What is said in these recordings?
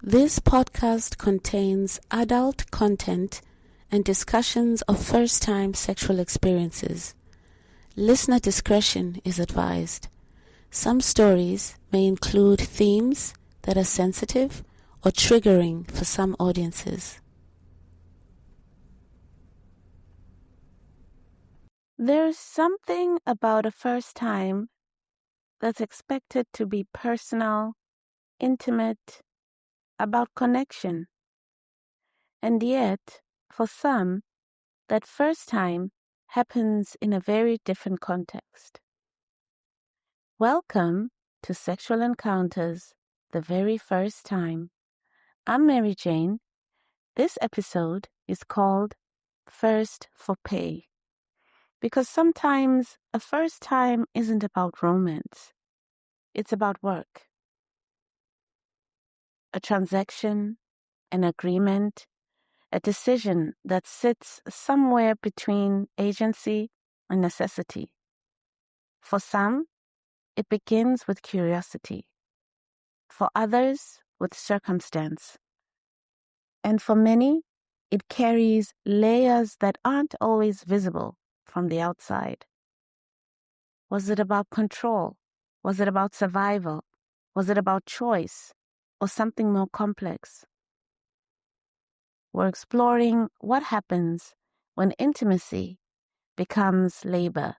This podcast contains adult content and discussions of first-time sexual experiences. Listener discretion is advised. Some stories may include themes that are sensitive or triggering for some audiences. There's something about a first time that's expected to be personal, intimate, about connection. And yet, for some, that first time happens in a very different context. Welcome to Sexual Encounters, the very first time. I'm MaryJane. This episode is called First for Pay, because sometimes a first time isn't about romance. It's about work. A transaction, an agreement, a decision that sits somewhere between agency and necessity. For some, it begins with curiosity. For others, with circumstance. And for many, it carries layers that aren't always visible from the outside. Was it about control? Was it about survival? Was it about choice? Or something more complex? We're exploring what happens when intimacy becomes labor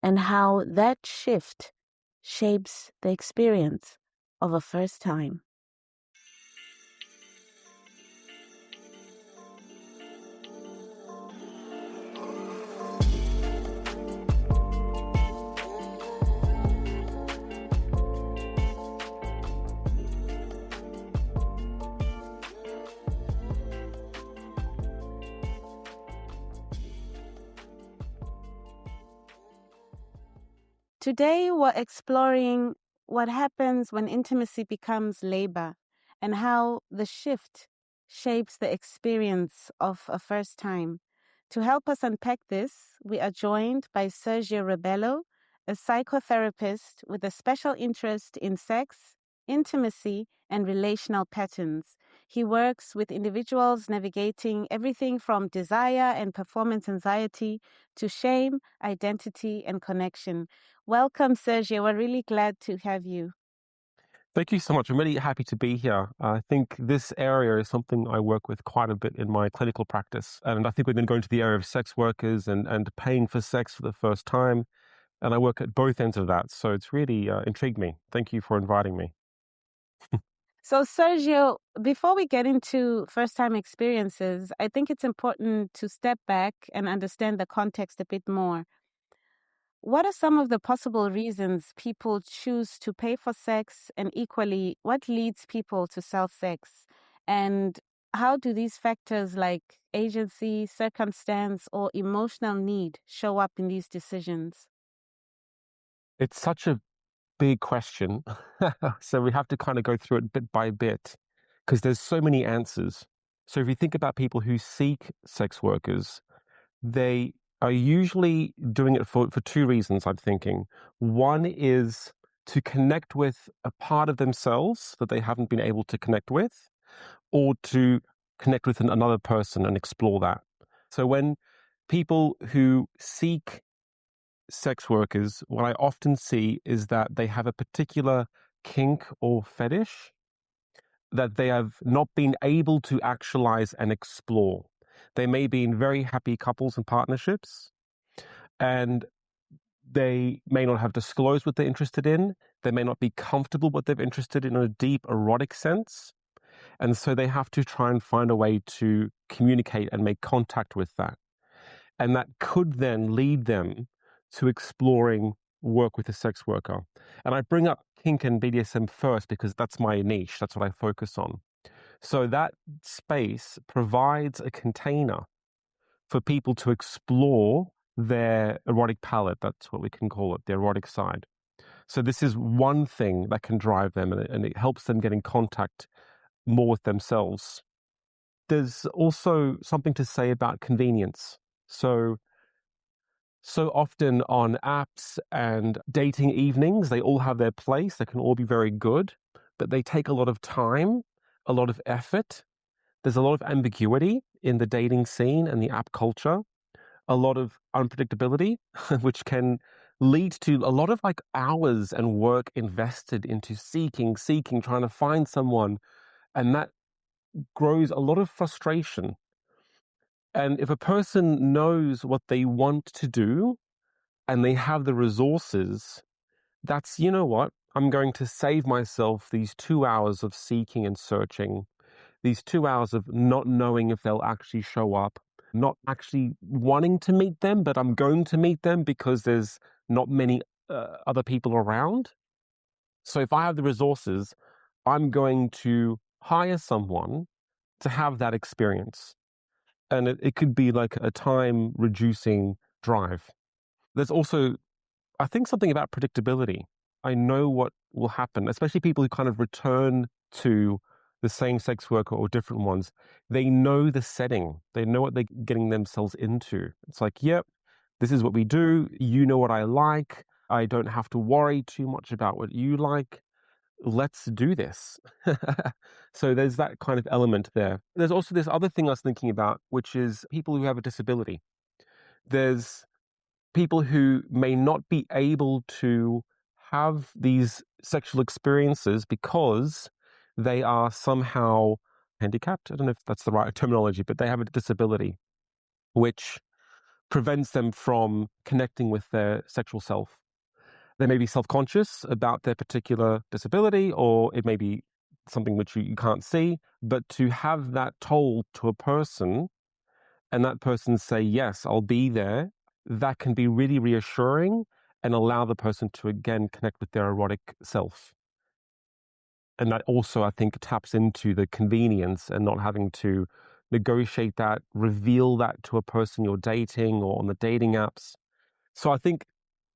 and how that shift shapes the experience of a first time. Today, we're exploring what happens when intimacy becomes labor and how the shift shapes the experience of a first time. To help us unpack this, we are joined by Sergio Rebelo, a psychotherapist with a special interest in sex, intimacy, and relational patterns. He works with individuals navigating everything from desire and performance anxiety to shame, identity, and connection. Welcome, Sergio. We're really glad to have you. Thank you so much. I'm really happy to be here. I think this area is something I work with quite a bit in my clinical practice. And I think we're going to go into the area of sex workers and paying for sex for the first time. And I work at both ends of that. So it's really intrigued me. Thank you for inviting me. So, Sergio, before we get into first-time experiences, I think it's important to step back and understand the context a bit more. What are some of the possible reasons people choose to pay for sex, and equally, what leads people to sell sex? And how do these factors like agency, circumstance, or emotional need show up in these decisions? It's such a big question. So we have to kind of go through it bit by bit because there's so many answers. So if you think about people who seek sex workers, they are usually doing it for two reasons, I'm thinking. One is to connect with a part of themselves that they haven't been able to connect with, or to connect with another person and explore that. So when people who seek sex workers, what I often see is that they have a particular kink or fetish that they have not been able to actualize and explore. They may be in very happy couples and partnerships, and they may not have disclosed what they're interested in. They may not be comfortable what they're interested in a deep erotic sense. And so they have to try and find a way to communicate and make contact with that. And that could then lead them to exploring work with a sex worker. And I bring up kink and BDSM first because that's my niche. That's what I focus on. So that space provides a container for people to explore their erotic palette. That's what we can call it, the erotic side. So this is one thing that can drive them, and it helps them get in contact more with themselves. There's also something to say about convenience. So often on apps and dating evenings, they all have their place. They can all be very good, but they take a lot of time a lot of effort. There's a lot of ambiguity in the dating scene and the app culture, a lot of unpredictability, which can lead to a lot of like hours and work invested into seeking, trying to find someone. And that grows a lot of frustration. And if a person knows what they want to do and they have the resources, that's, you know what, I'm going to save myself these 2 hours of seeking and searching, these 2 hours of not knowing if they'll actually show up, not actually wanting to meet them, but I'm going to meet them because there's not many other people around. So if I have the resources, I'm going to hire someone to have that experience. And it could be like a time reducing drive. There's also, I think, something about predictability. I know what will happen, especially people who kind of return to the same sex worker or different ones. They know the setting, they know what they're getting themselves into. It's like, yep, this is what we do. You know what I like. I don't have to worry too much about what you like. Let's do this. So there's that kind of element there. There's also this other thing I was thinking about, which is people who have a disability. There's people who may not be able to have these sexual experiences because they are somehow handicapped. I don't know if that's the right terminology, but they have a disability which prevents them from connecting with their sexual self. They may be self-conscious about their particular disability, or it may be something which you can't see, but to have that told to a person and that person say, yes, I'll be there, that can be really reassuring and allow the person to again connect with their erotic self. And that also, I think, taps into the convenience and not having to negotiate that, reveal that to a person you're dating or on the dating apps. So I think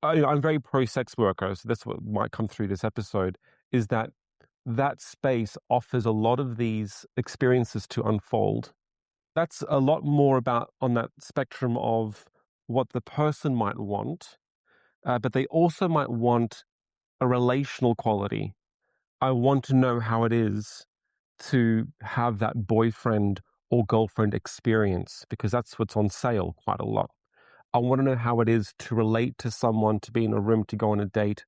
I'm very pro sex worker, so that's what might come through this episode, is that that space offers a lot of these experiences to unfold. That's a lot more about on that spectrum of what the person might want, but they also might want a relational quality. I want to know how it is to have that boyfriend or girlfriend experience because that's what's on sale quite a lot. I want to know how it is to relate to someone, to be in a room, to go on a date.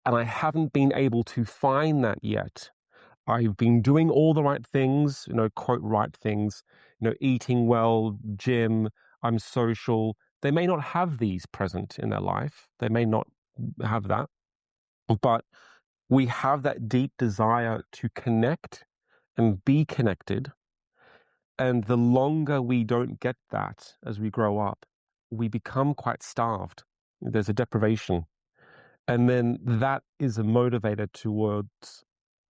And I haven't been able to find that yet. I've been doing all the right things, quote, right things, eating well, gym, I'm social. They may not have these present in their life. They may not have that, but we have that deep desire to connect and be connected. And the longer we don't get that as we grow up, we become quite starved. There's a deprivation. And then that is a motivator towards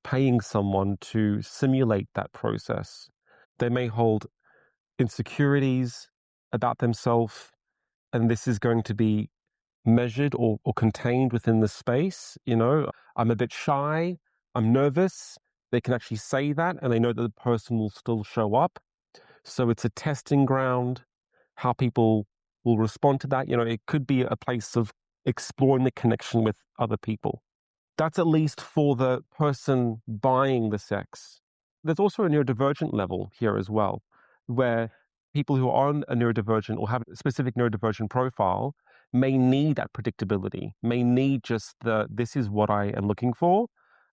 paying someone to simulate that process. They may hold insecurities about themselves, and this is going to be measured or contained within the space. I'm a bit shy, I'm nervous. They can actually say that, and they know that the person will still show up. So it's a testing ground, how people will respond to that. It could be a place of exploring the connection with other people. That's at least for the person buying the sex. There's also a neurodivergent level here as well, where people who are on a neurodivergent or have a specific neurodivergent profile may need that predictability, may need just this is what I am looking for,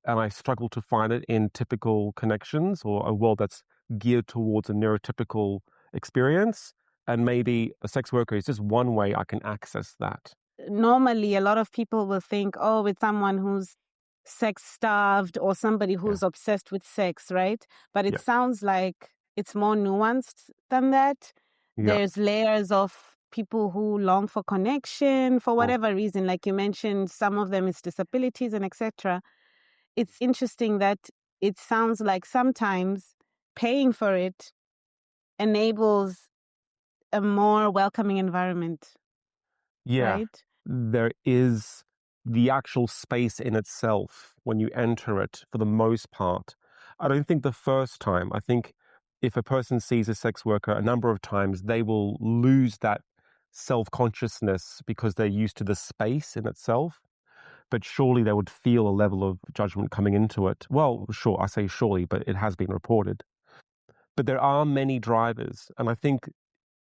and I struggle to find it in typical connections or a world that's geared towards a neurotypical experience. And maybe a sex worker is just one way I can access that. Normally, a lot of people will think, oh, with someone who's sex starved or somebody who's obsessed with sex, right? But it sounds like it's more nuanced than that. There's layers of people who long for connection for whatever reason. Like you mentioned, some of them is disabilities and etc. It's interesting that it sounds like sometimes paying for it enables a more welcoming environment. Yeah. Right? There is the actual space in itself when you enter it for the most part. I don't think the first time. I think if a person sees a sex worker a number of times, they will lose that self-consciousness because they're used to the space in itself. but surely they would feel a level of judgment coming into it. Well, sure, I say surely, but it has been reported. But there are many drivers, and I think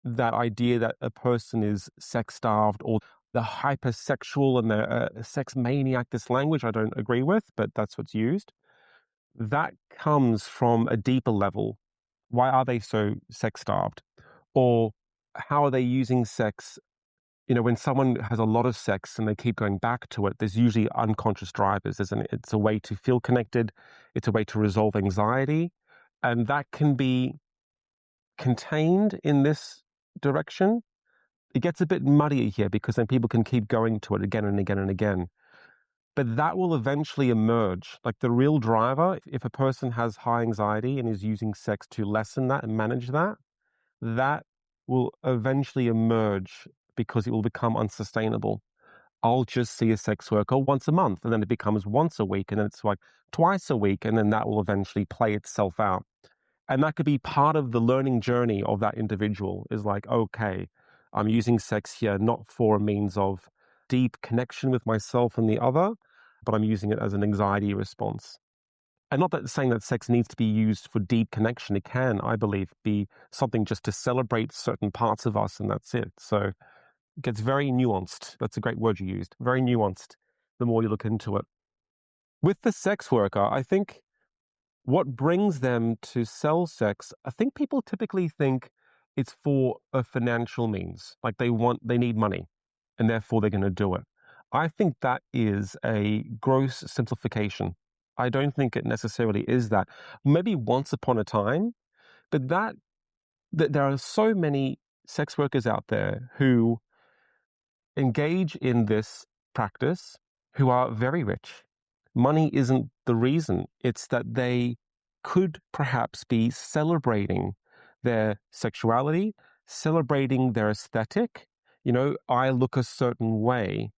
that idea that a person is sex starved or the hypersexual and the sex maniac, this language I don't agree with, but that's what's used. That comes from a deeper level. Why are they so sex starved? Or how are they using sex? When someone has a lot of sex and they keep going back to it, there's usually unconscious drivers. It's a way to feel connected. It's a way to resolve anxiety. And that can be contained in this direction. It gets a bit muddier here because then people can keep going to it again and again and again. But that will eventually emerge. Like the real driver, if a person has high anxiety and is using sex to lessen that and manage that, that will eventually emerge because it will become unsustainable. I'll just see a sex worker once a month, and then it becomes once a week, and then it's like twice a week, and then that will eventually play itself out. And that could be part of the learning journey of that individual is like, okay, I'm using sex here not for a means of deep connection with myself and the other, but I'm using it as an anxiety response. And not that saying that sex needs to be used for deep connection. It can, I believe, be something just to celebrate certain parts of us, and that's it. So it gets very nuanced. That's a great word you used. Very nuanced the more you look into it. With the sex worker, I think what brings them to sell sex, I think people typically think it's for a financial means. Like they need money and therefore they're going to do it. I think that is a gross simplification. I don't think it necessarily is that. Maybe once upon a time, but that there are so many sex workers out there who engage in this practice who are very rich. Money isn't the reason. It's that they could perhaps be celebrating their sexuality, celebrating their aesthetic. I look a certain way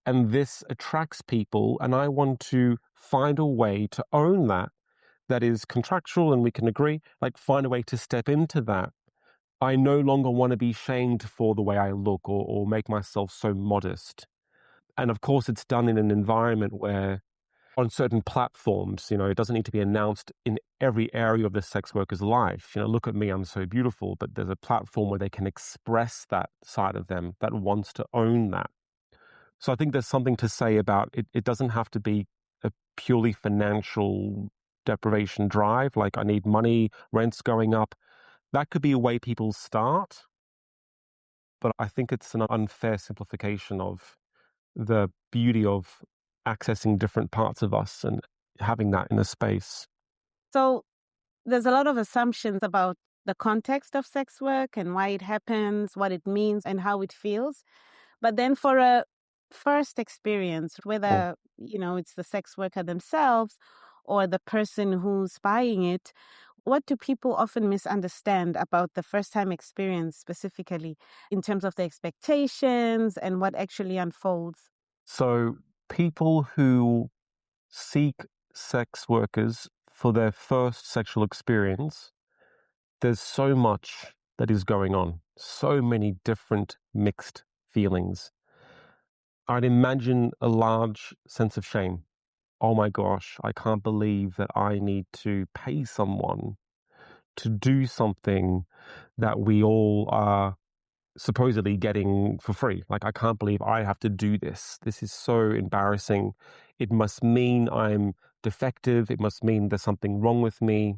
and this attracts people, and I want to find a way to own that. That is contractual, and we can agree, like find a way to step into that. I no longer want to be shamed for the way I look or make myself so modest. And of course, it's done in an environment where on certain platforms, it doesn't need to be announced in every area of the sex worker's life. Look at me, I'm so beautiful, but there's a platform where they can express that side of them that wants to own that. So I think there's something to say about it. It doesn't have to be a purely financial deprivation drive, like I need money, rent's going up. That could be a way people start, but I think it's an unfair simplification of the beauty of accessing different parts of us and having that in a space. So there's a lot of assumptions about the context of sex work and why it happens, what it means, and how it feels. But then for a first experience, whether, it's the sex worker themselves or the person who's buying it, what do people often misunderstand about the first-time experience specifically in terms of the expectations and what actually unfolds? So people who seek sex workers for their first sexual experience, there's so much that is going on, so many different mixed feelings. I'd imagine a large sense of shame. Oh my gosh, I can't believe that I need to pay someone to do something that we all are supposedly getting for free. Like, I can't believe I have to do this. This is so embarrassing. It must mean I'm defective. It must mean there's something wrong with me.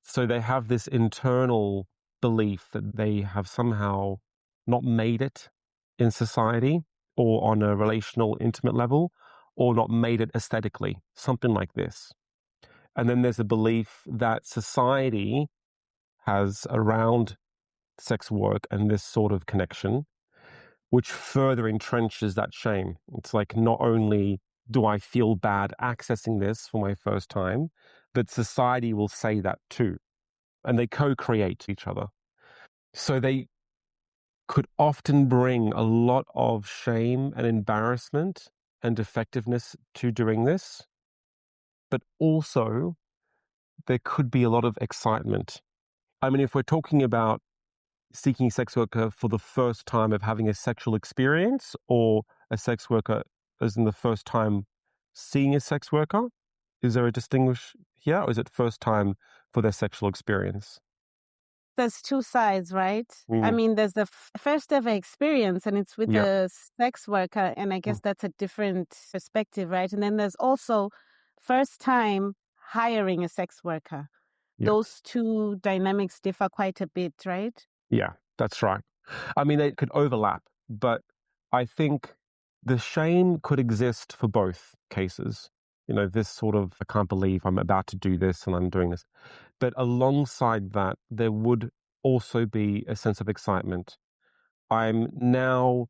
So they have this internal belief that they have somehow not made it in society or on a relational, intimate level, or not made it aesthetically, something like this. And then there's a belief that society has around sex work and this sort of connection, which further entrenches that shame. It's like, not only do I feel bad accessing this for my first time, but society will say that too. And they co-create each other. So they could often bring a lot of shame and embarrassment and defectiveness to doing this. But also, there could be a lot of excitement. I mean, if we're talking about seeking sex worker for the first time of having a sexual experience, or a sex worker as in the first time seeing a sex worker? Is there a distinguish here, or is it first time for their sexual experience? There's two sides, right? I Mm, mean, there's the first ever experience, and it's with yeah, a sex worker, and I guess mm, that's a different perspective, right? And then there's also first time hiring a sex worker. yeah, Those two dynamics differ quite a bit, right? yeah, that's right. I mean, they could overlap, but I think the shame could exist for both cases. You know, this sort of, I can't believe I'm about to do this and I'm doing this. But alongside that, there would also be a sense of excitement. I'm now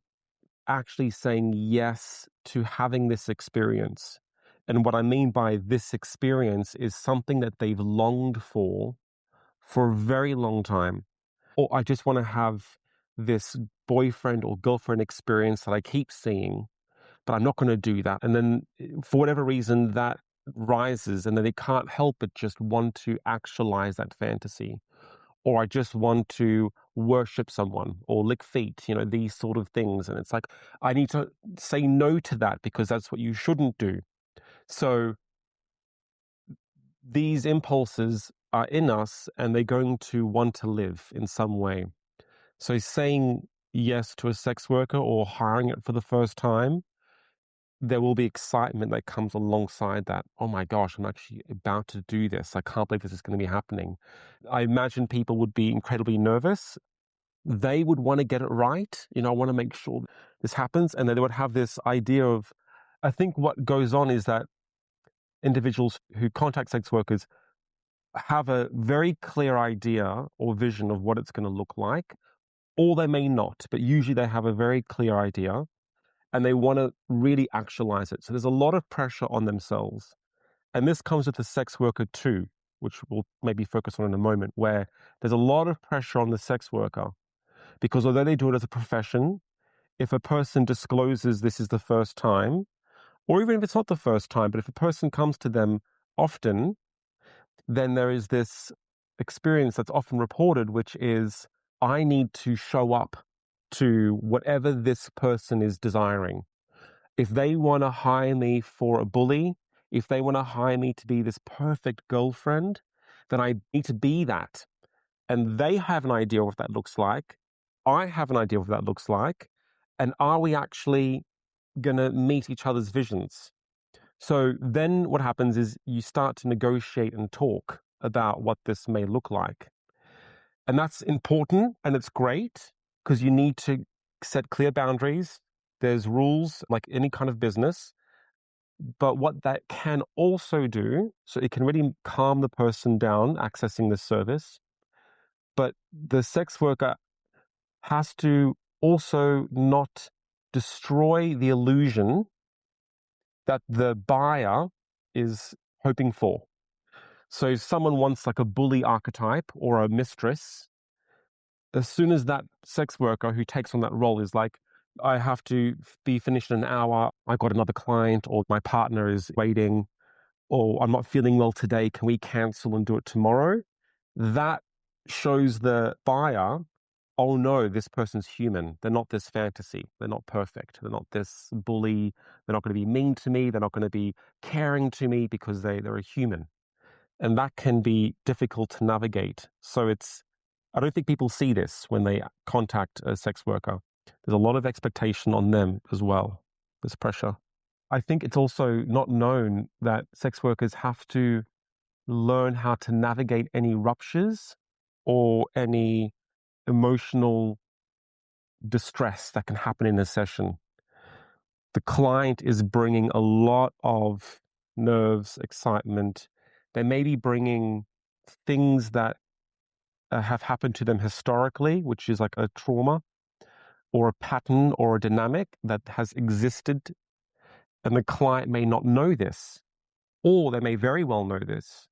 actually saying yes to having this experience. And what I mean by this experience is something that they've longed for a very long time. Or I just want to have this boyfriend or girlfriend experience that I keep seeing, but I'm not going to do that. And then for whatever reason, that rises, and then they can't help but just want to actualize that fantasy. Or I just want to worship someone or lick feet, you know, these sort of things. And it's like, I need to say no to that because that's what you shouldn't do. So these impulses are in us and they're going to want to live in some way. So saying yes to a sex worker or hiring it for the first time, there will be excitement that comes alongside that. Oh my gosh, I'm actually about to do this. I can't believe this is going to be happening. I imagine people would be incredibly nervous. They would want to get it right. You know, I want to make sure this happens. And then they would have this idea of, I think what goes on is that individuals who contact sex workers have a very clear idea or vision of what it's going to look like, or they may not, but usually they have a very clear idea and they want to really actualize it. So there's a lot of pressure on themselves. And this comes with the sex worker too, which we'll maybe focus on in a moment, where there's a lot of pressure on the sex worker because although they do it as a profession, if a person discloses this is the first time, or even if it's not the first time, but if a person comes to them often, then there is this experience that's often reported, which is I need to show up to whatever this person is desiring. If they want to hire me for a bully, if they want to hire me to be this perfect girlfriend, then I need to be that. And they have an idea of what that looks like. I have an idea of what that looks like. And are we actually going to meet each other's visions? So then what happens is you start to negotiate and talk about what this may look like. And that's important and it's great because you need to set clear boundaries. There's rules like any kind of business. But what that can also do, so it can really calm the person down accessing this service. But the sex worker has to also not destroy the illusion that the buyer is hoping for. So if someone wants like a bully archetype or a mistress, as soon as that sex worker who takes on that role is like, I have to be finished in an hour, I got another client, or my partner is waiting, or I'm not feeling well today, can we cancel and do it tomorrow? That shows the buyer, oh no, this person's human. They're not this fantasy. They're not perfect. They're not this bully. They're not going to be mean to me. They're not going to be caring to me because they're a human. And that can be difficult to navigate. So I don't think people see this when they contact a sex worker. There's a lot of expectation on them as well. There's pressure. I think it's also not known that sex workers have to learn how to navigate any ruptures or any emotional distress that can happen in a session. The client is bringing a lot of nerves, excitement. They may be bringing things that have happened to them historically, which is like a trauma or a pattern or a dynamic that has existed. And the client may not know this, or they may very well know this,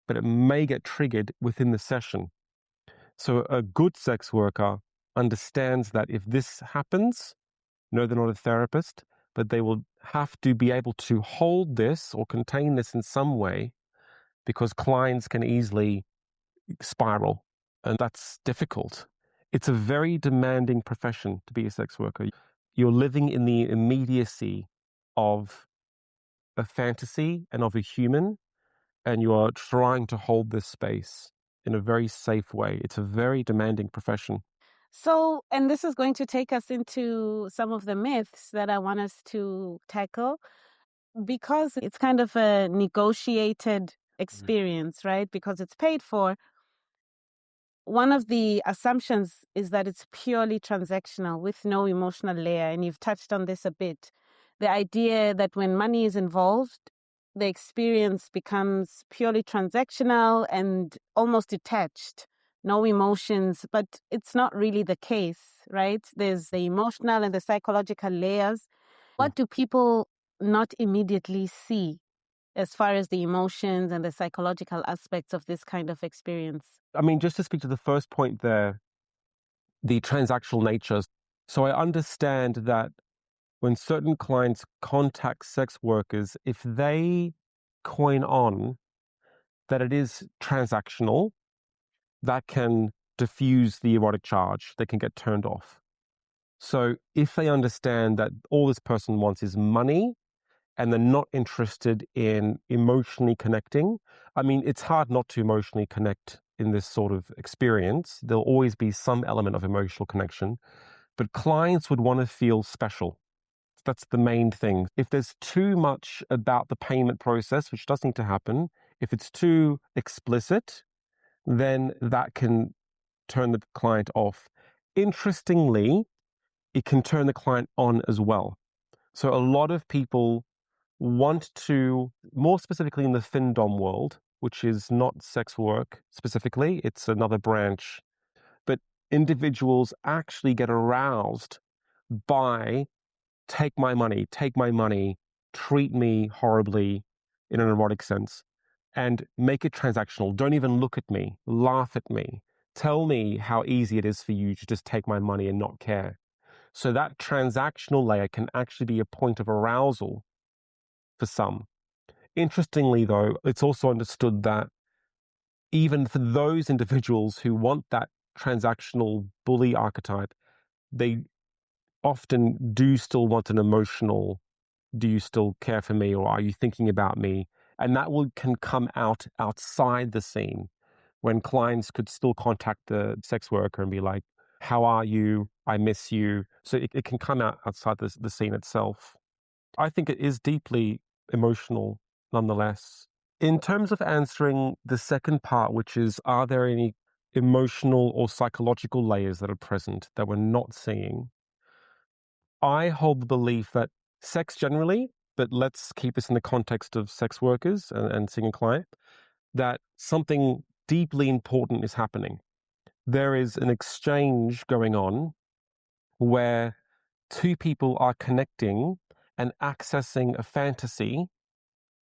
but it may get triggered within the session. So a good sex worker understands that if this happens, no, they're not a therapist, but they will have to be able to hold this or contain this in some way because clients can easily spiral, and that's difficult. It's a very demanding profession to be a sex worker. You're living in the immediacy of a fantasy and of a human, and you are trying to hold this space in a very safe way. It's a very demanding profession. So, and this is going to take us into some of the myths that I want us to tackle, because it's kind of a negotiated experience, right? Because it's paid for. One of the assumptions is that it's purely transactional with no emotional layer. And you've touched on this a bit. The idea that when money is involved, the experience becomes purely transactional and almost detached, no emotions. But it's not really the case, right? There's the emotional and the psychological layers. What do people not immediately see as far as the emotions and the psychological aspects of this kind of experience? I mean, just to speak to the first point there, the transactional nature. So I understand that when certain clients contact sex workers, if they coin on that it is transactional, that can diffuse the erotic charge. They can get turned off. So if they understand that all this person wants is money and they're not interested in emotionally connecting, I mean, it's hard not to emotionally connect in this sort of experience. There'll always be some element of emotional connection, but clients would want to feel special. That's the main thing. If there's too much about the payment process, which does need to happen, if it's too explicit, then that can turn the client off. Interestingly, it can turn the client on as well. So a lot of people want to, more specifically in the FinDom world, which is not sex work specifically, it's another branch, but individuals actually get aroused by take my money, treat me horribly in an erotic sense, and make it transactional. Don't even look at me, laugh at me, tell me how easy it is for you to just take my money and not care. So that transactional layer can actually be a point of arousal for some. Interestingly, though, it's also understood that even for those individuals who want that transactional bully archetype, they often do still want an emotional, do you still care for me, or are you thinking about me? And that can come out outside the scene when clients could still contact the sex worker and be like, how are you? I miss you. So it can come out outside the scene itself. I think it is deeply emotional nonetheless. In terms of answering the second part, which is, are there any emotional or psychological layers that are present that we're not seeing? I hold the belief that sex generally, but let's keep this in the context of sex workers and seeing a client, that something deeply important is happening. There is an exchange going on where two people are connecting and accessing a fantasy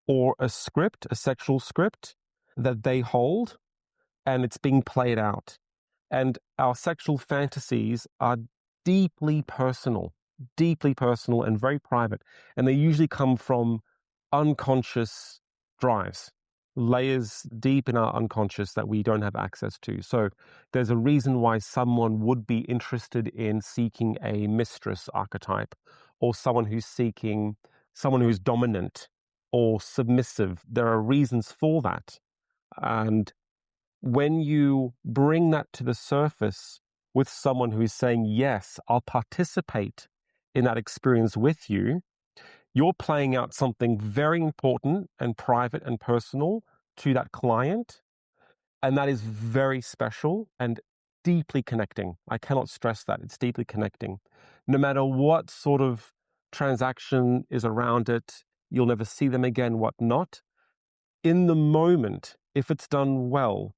or a script, a sexual script that they hold, and it's being played out. And our sexual fantasies are deeply personal and very private. And they usually come from unconscious drives, layers deep in our unconscious that we don't have access to. So there's a reason why someone would be interested in seeking a mistress archetype, or someone who's seeking someone who's dominant or submissive. There are reasons for that. And when you bring that to the surface with someone who is saying, yes, I'll participate in that experience with you, you're playing out something very important and private and personal to that client. And that is very special and deeply connecting. I cannot stress that. It's deeply connecting. No matter what sort of transaction is around it, you'll never see them again, whatnot. In the moment, if it's done well,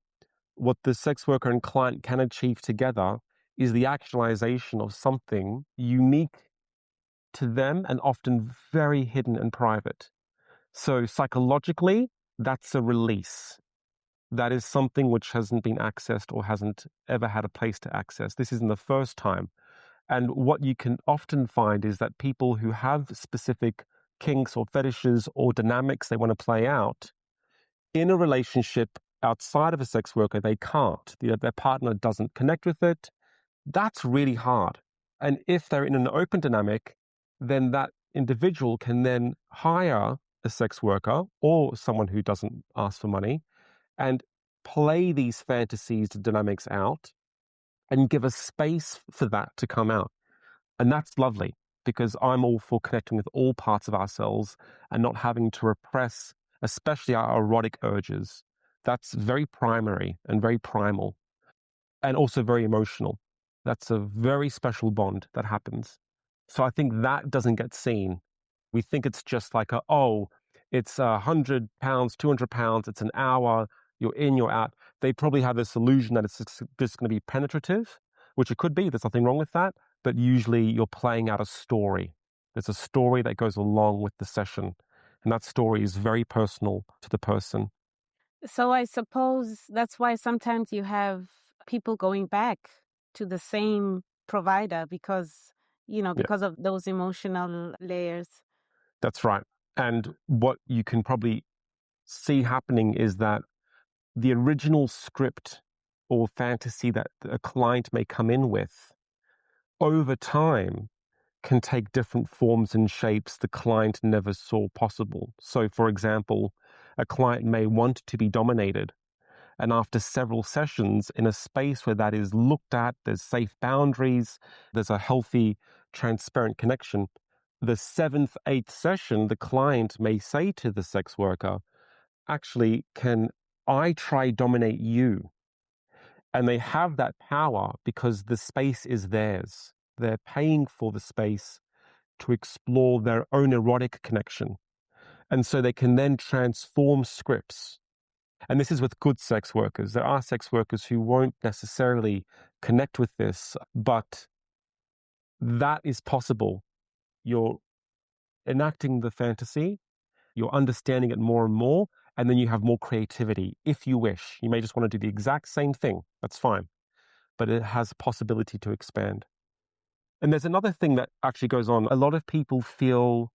what the sex worker and client can achieve together is the actualization of something unique to them and often very hidden and private. So psychologically, that's a release. That is something which hasn't been accessed or hasn't ever had a place to access. This isn't the first time. And what you can often find is that people who have specific kinks or fetishes or dynamics they want to play out in a relationship outside of a sex worker, they can't. Their partner doesn't connect with it. That's really hard. And if they're in an open dynamic, then that individual can then hire a sex worker or someone who doesn't ask for money and play these fantasies, dynamics out, and give a space for that to come out. And that's lovely, because I'm all for connecting with all parts of ourselves and not having to repress, especially our erotic urges. That's very primary and very primal, and also very emotional. That's a very special bond that happens. So I think that doesn't get seen. We think it's just like it's £100, £200, it's an hour, you're in, you're out. They probably have this illusion that it's just going to be penetrative, which it could be. There's nothing wrong with that. But usually you're playing out a story. There's a story that goes along with the session. And that story is very personal to the person. So I suppose that's why sometimes you have people going back to the same provider because, Yeah, because of those emotional layers. that's right. And what you can probably see happening is that the original script or fantasy that a client may come in with over time can take different forms and shapes the client never saw possible. So, for example, a client may want to be dominated. And after several sessions in a space where that is looked at, there's safe boundaries, there's a healthy, transparent connection. The seventh, eighth session, the client may say to the sex worker, actually, can I try dominate you? And they have that power because the space is theirs. They're paying for the space to explore their own erotic connection. And so they can then transform scripts. And this is with good sex workers. There are sex workers who won't necessarily connect with this, but that is possible. You're enacting the fantasy, you're understanding it more and more, and then you have more creativity if you wish. You may just want to do the exact same thing. That's fine. But it has possibility to expand. And there's another thing that actually goes on. A lot of people feel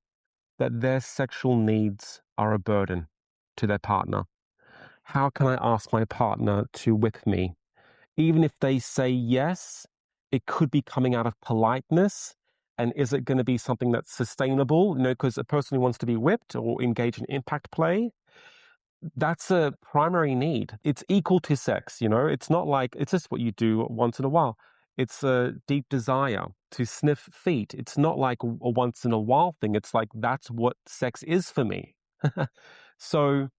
that their sexual needs are a burden to their partner. How can I ask my partner to whip me? Even if they say yes, it could be coming out of politeness. And is it going to be something that's sustainable? Because a person who wants to be whipped or engage in impact play, that's a primary need. It's equal to sex, It's not like it's just what you do once in a while. It's a deep desire to sniff feet. It's not like a once in a while thing. It's like that's what sex is for me. So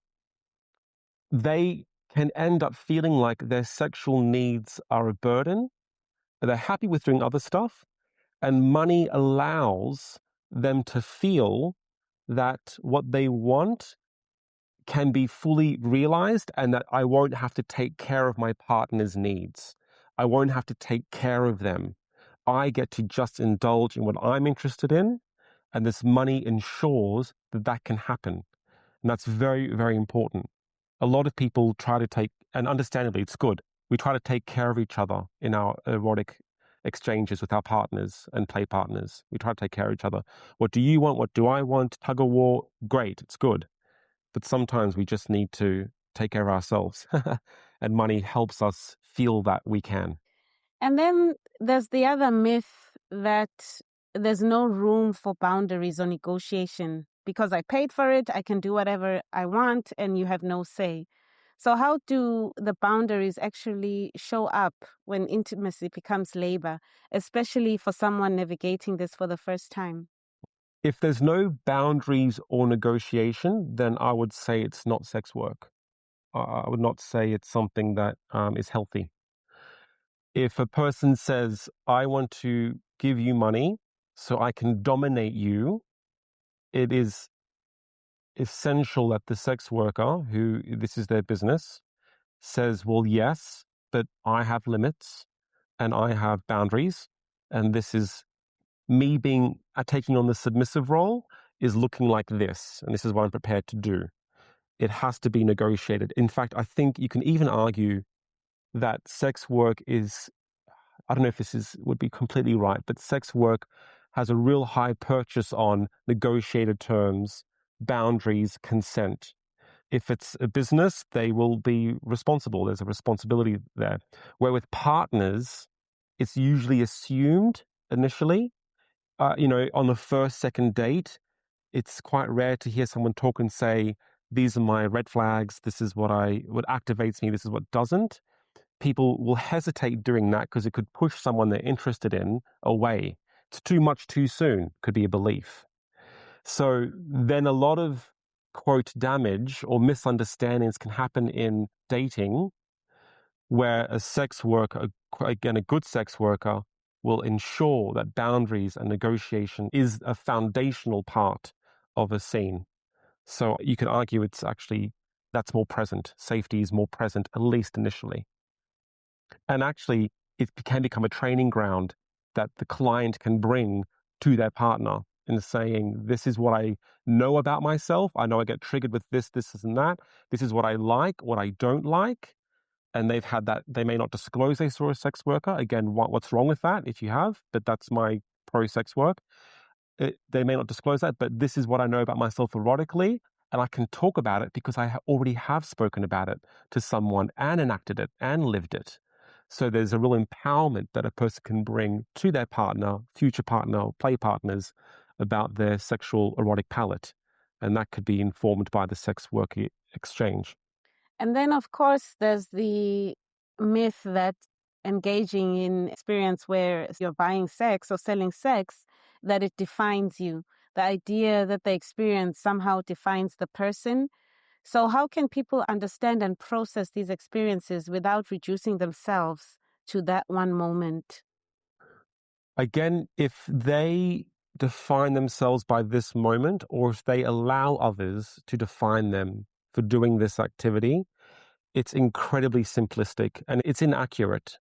they can end up feeling like their sexual needs are a burden. They're happy with doing other stuff, and money allows them to feel that what they want can be fully realized and that I won't have to take care of my partner's needs. I won't have to take care of them. I get to just indulge in what I'm interested in, and this money ensures that that can happen. And that's very, very important. A lot of people try to take, and understandably, it's good. We try to take care of each other in our erotic exchanges with our partners and play partners. We try to take care of each other. What do you want? What do I want? Tug of war. Great. It's good. But sometimes we just need to take care of ourselves. And money helps us feel that we can. And then there's the other myth that there's no room for boundaries or negotiation. Because I paid for it, I can do whatever I want, and you have no say. So how do the boundaries actually show up when intimacy becomes labor, especially for someone navigating this for the first time? If there's no boundaries or negotiation, then I would say it's not sex work. I would not say it's something that is healthy. If a person says, I want to give you money so I can dominate you, it is essential that the sex worker, who this is their business, says, well, yes, but I have limits and I have boundaries. And this is me taking on the submissive role is looking like this. And this is what I'm prepared to do. It has to be negotiated. In fact, I think you can even argue that sex work is, I don't know if would be completely right, but sex work has a real high purchase on negotiated terms, boundaries, consent. If it's a business, they will be responsible. There's a responsibility there. Where with partners, it's usually assumed initially, on the first, second date, it's quite rare to hear someone talk and say, these are my red flags. This is what activates me. This is what doesn't. People will hesitate doing that because it could push someone they're interested in away. It's too much too soon, could be a belief. So then a lot of, quote, damage or misunderstandings can happen in dating, where a sex worker, again, a good sex worker, will ensure that boundaries and negotiation is a foundational part of a scene. So you can argue it's actually, that's more present. Safety is more present, at least initially. And actually, it can become a training ground that the client can bring to their partner in saying, this is what I know about myself. I know I get triggered with this, and that. This is what I like, what I don't like. And they've had that. They may not disclose they saw a sex worker. Again, what's wrong with that if you have? But that's my pro-sex work. They may not disclose that, but this is what I know about myself erotically. And I can talk about it because I already have spoken about it to someone and enacted it and lived it. So there's a real empowerment that a person can bring to their partner, future partner, or play partners about their sexual erotic palette. And that could be informed by the sex work exchange. And then, of course, there's the myth that engaging in experience where you're buying sex or selling sex, that it defines you. The idea that the experience somehow defines the person. So how can people understand and process these experiences without reducing themselves to that one moment? Again, if they define themselves by this moment, or if they allow others to define them for doing this activity, it's incredibly simplistic and it's inaccurate.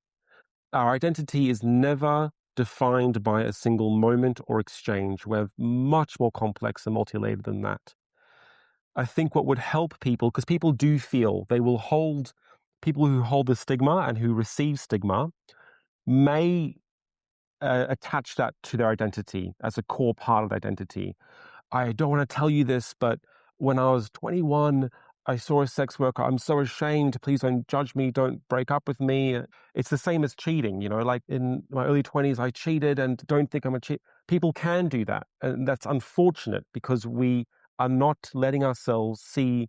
Our identity is never defined by a single moment or exchange. We're much more complex and multi-layered than that. I think what would help people, because people do feel, they will hold, people who hold the stigma and who receive stigma may attach that to their identity as a core part of identity. I don't want to tell you this, but when I was 21, I saw a sex worker. I'm so ashamed. Please don't judge me. Don't break up with me. It's the same as cheating. Like in my early 20s, I cheated and don't think I'm a cheat. People can do that. And that's unfortunate because we are not letting ourselves see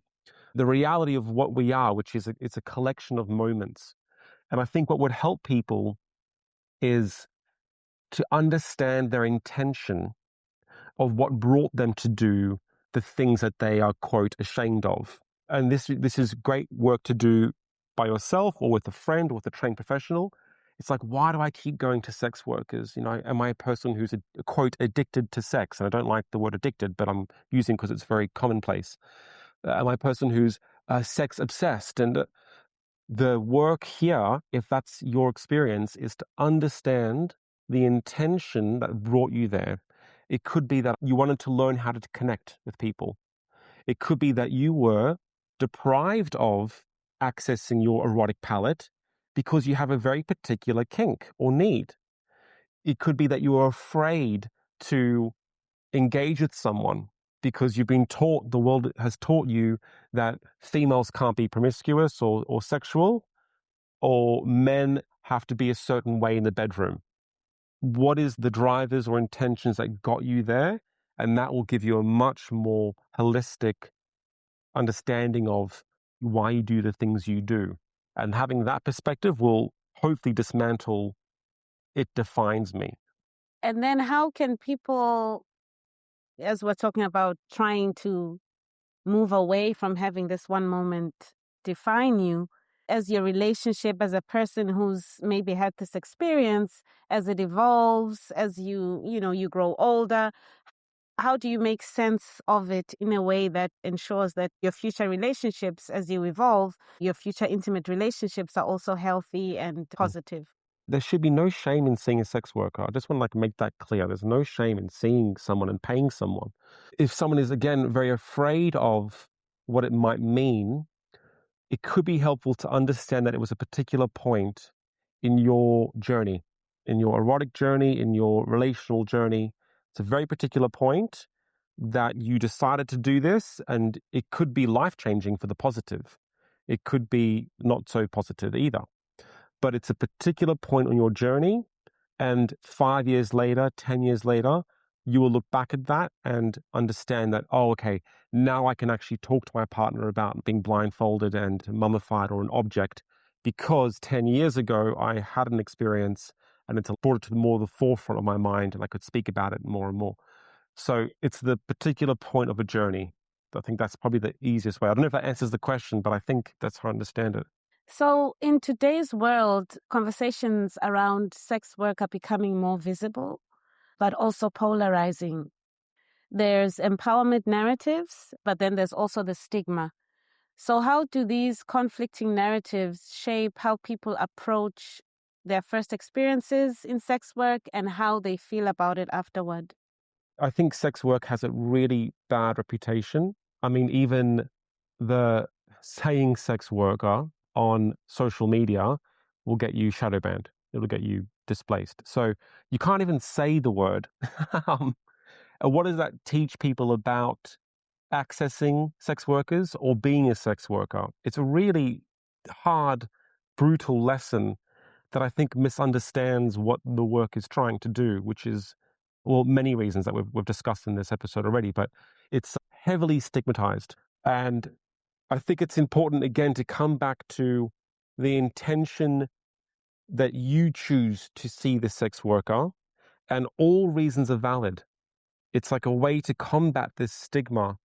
the reality of what we are, which is it's a collection of moments. And I think what would help people is to understand their intention of what brought them to do the things that they are, quote, ashamed of. And this is great work to do by yourself or with a friend or with a trained professional. It's like, why do I keep going to sex workers? Am I a person who's, quote, addicted to sex? And I don't like the word addicted, but I'm using because it's very commonplace. Am I a person who's sex obsessed? And the work here, if that's your experience, is to understand the intention that brought you there. It could be that you wanted to learn how to connect with people. It could be that you were deprived of accessing your erotic palette because you have a very particular kink or need. It could be that you are afraid to engage with someone because you've been taught, the world has taught you that females can't be promiscuous or sexual, or men have to be a certain way in the bedroom. What is the drivers or intentions that got you there? And that will give you a much more holistic understanding of why you do the things you do. And having that perspective will hopefully dismantle it defines me. And then how can people, as we're talking about trying to move away from having this one moment define you, as your relationship, as a person who's maybe had this experience, as it evolves, as you grow older, how do you make sense of it in a way that ensures that your future relationships, as you evolve, your future intimate relationships are also healthy and positive? There should be no shame in seeing a sex worker. I just want to make that clear. There's no shame in seeing someone and paying someone. If someone is, again, very afraid of what it might mean, it could be helpful to understand that it was a particular point in your journey, in your erotic journey, in your relational journey. It's a very particular point that you decided to do this, and it could be life-changing for the positive. It could be not so positive either. But it's a particular point on your journey, and 5 years later, 10 years later, you will look back at that and understand that, oh, okay, now I can actually talk to my partner about being blindfolded and mummified or an object because 10 years ago I had an experience and it's brought it to more the forefront of my mind and I could speak about it more and more. So it's the particular point of a journey. I think that's probably the easiest way. I don't know if that answers the question, but I think that's how I understand it. So, in today's world, conversations around sex work are becoming more visible, but also polarizing. There's empowerment narratives, but then there's also the stigma. So, how do these conflicting narratives shape how people approach their first experiences in sex work and how they feel about it afterward? I think sex work has a really bad reputation. I mean, even the saying sex worker on social media will get you shadow banned. It'll get you displaced. So you can't even say the word. And what does that teach people about accessing sex workers or being a sex worker? It's a really hard, brutal lesson that I think misunderstands what the work is trying to do, which is, well, many reasons that we've discussed in this episode already, but it's heavily stigmatized. And I think it's important, again, to come back to the intention that you choose to see the sex worker, and all reasons are valid. It's like a way to combat this stigma.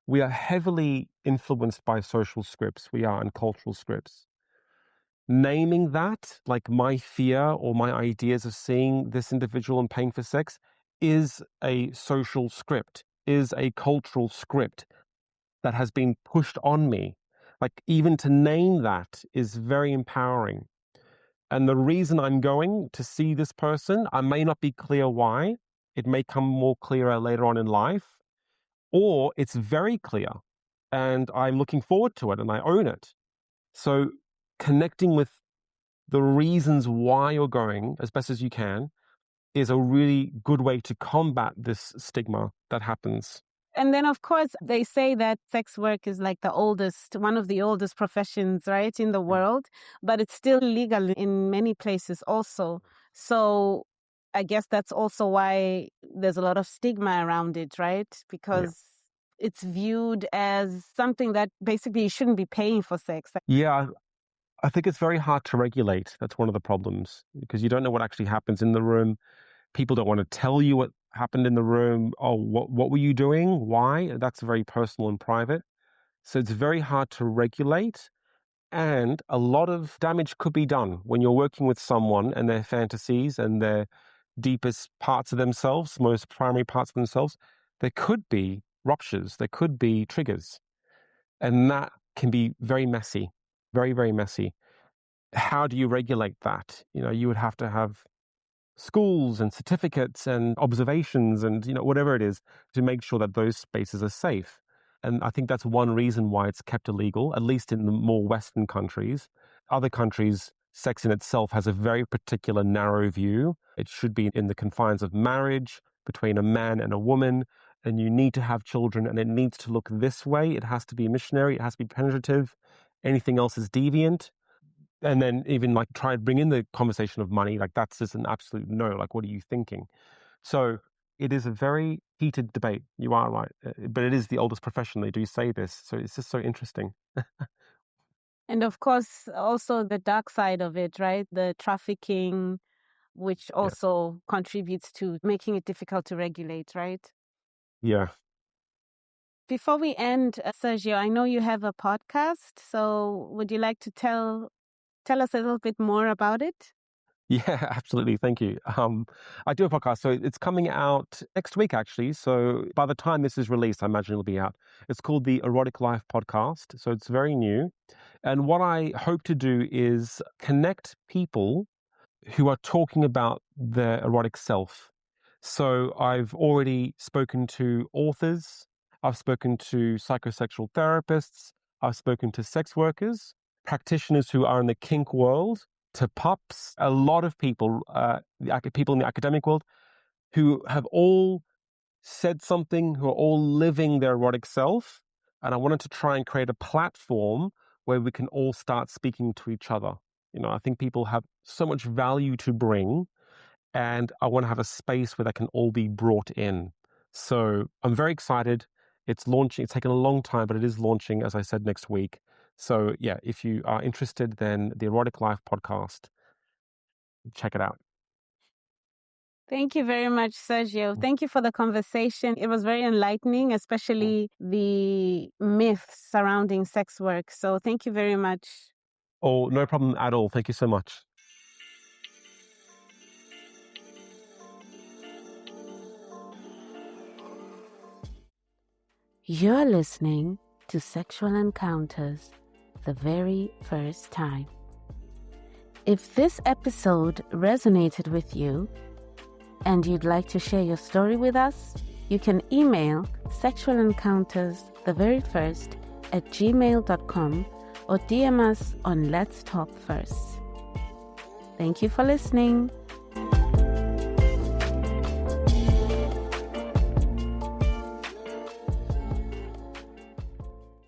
We are heavily influenced by social scripts, we are, and cultural scripts. Naming that, like my fear or my ideas of seeing this individual in paying for sex, is a social script, is a cultural script that has been pushed on me. Like, even to name that is very empowering. And the reason I'm going to see this person, I may not be clear why. It may come more clearer later on in life, or it's very clear and I'm looking forward to it and I own it. So connecting with the reasons why you're going as best as you can is a really good way to combat this stigma that happens. And then, of course, they say that sex work is like one of the oldest professions, right, in the world, but it's still legal in many places also. So I guess that's also why there's a lot of stigma around it, right? Yeah. Because it's viewed as something that basically you shouldn't be paying for sex. Yeah, I think it's very hard to regulate. That's one of the problems because you don't know what actually happens in the room. People don't want to tell you what happened in the room. Oh, what were you doing? Why? That's very personal and private. So it's very hard to regulate. And a lot of damage could be done when you're working with someone and their fantasies and their deepest parts of themselves, most primary parts of themselves. There could be ruptures, there could be triggers. And that can be very messy, very, very messy. How do you regulate that? You would have to have schools and certificates and observations and whatever it is to make sure that those spaces are safe. And I think that's one reason why it's kept illegal, at least in the more Western countries. Other countries, sex in itself has a very particular narrow view. It should be in the confines of marriage between a man and a woman, and you need to have children, and it needs to look this way. It has to be missionary, it has to be penetrative. Anything else is deviant. And then even like try and bring in the conversation of money, like that's just an absolute no. Like, what are you thinking? So it is a very heated debate. You are right, but it is the oldest profession. They do say this, so it's just so interesting. And of course, also the dark side of it, right? The trafficking, which Yeah, also contributes to making it difficult to regulate, right? yeah, Before we end, Sergio, I know you have a podcast, so would you like to tell us a little bit more about it? yeah. Absolutely. Thank you. I do a podcast, so it's coming out next week, actually. So by the time this is released, I imagine it'll be out. It's called the Erotic Life Podcast, so it's very new. And what I hope to do is connect people who are talking about their erotic self. So I've already spoken to authors, I've spoken to psychosexual therapists, I've spoken to sex workers, practitioners who are in the kink world, to pups, a lot of people, people in the academic world who have all said something, who are all living their erotic self. And I wanted to try and create a platform where we can all start speaking to each other. I think people have so much value to bring. and I want to have a space where they can all be brought in. So I'm very excited. It's launching. It's taken a long time, but it is launching, as I said, next week. So yeah, if you are interested, then the Erotic Life podcast, check it out. Thank you very much, Sergio. Thank you for the conversation. It was very enlightening, especially the myths surrounding sex work. So thank you very much. Oh, no problem at all. Thank you so much. You're listening to Sexual Encounters, the very first time. If this episode resonated with you and you'd like to share your story with us, you can email sexualencounterstheveryfirst@gmail.com or DM us on Let's Talk First. Thank you for listening.